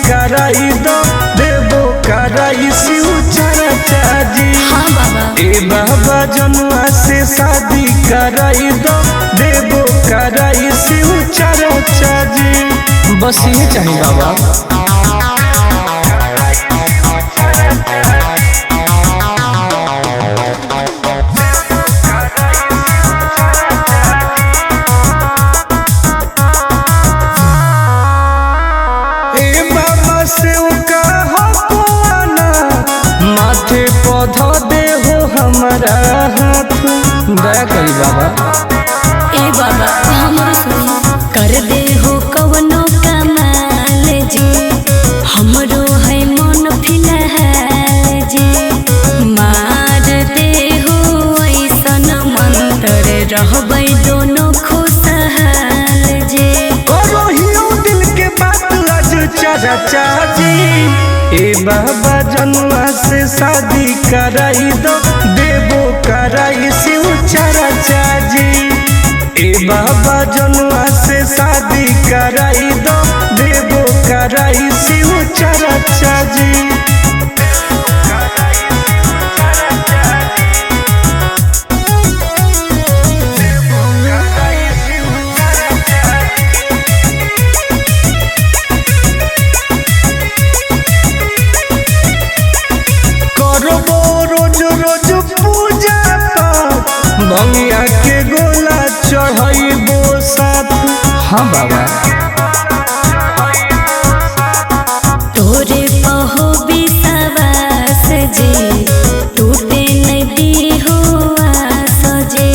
कराई दो देवो कराई शिव चर्चा जी। हाँ बाबा। ए बाबा जनुआ से शादी कराई दो देवो कराई शिव चर्चा जी। बस ये चाहिए बाबा। माथे पौधा दे हो हमारा हाथ दया करी बाबा। ए बाबा हमरो सुनी कर दे हो कवनो कमाल जी हमरो है मन फिलहाल जी। मार दे हो ऐसन मंत्र रहबै दोनों खुशहाल जी। करो हियो दिल के बात आज चर्चा जी। ए बाबा जनुआ से शादी कराई दो देवो कराई शिव चर्चा जी। ए बाबा जनुआ से शादी कराई दो देवो कराई शिव चर्चा जी। भंगिया के गोला चढ़ाइबो साथ। हाँ बाबा। तोरे पहो विश्वास जी टूटे नदी हो आस जी।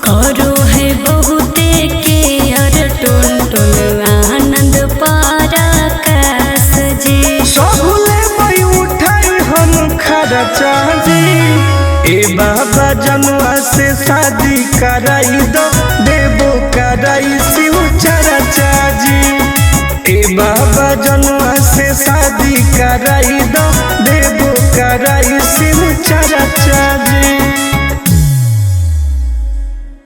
करो है बहुते के अर टोन टोन आनंद पराकाश जी। सबले मई उठाई हम खर्चा जी। ए बाबा जनुआ से शादी कराई दो देवो कराई शिव चर्चा जी। ए बाबा जनुआ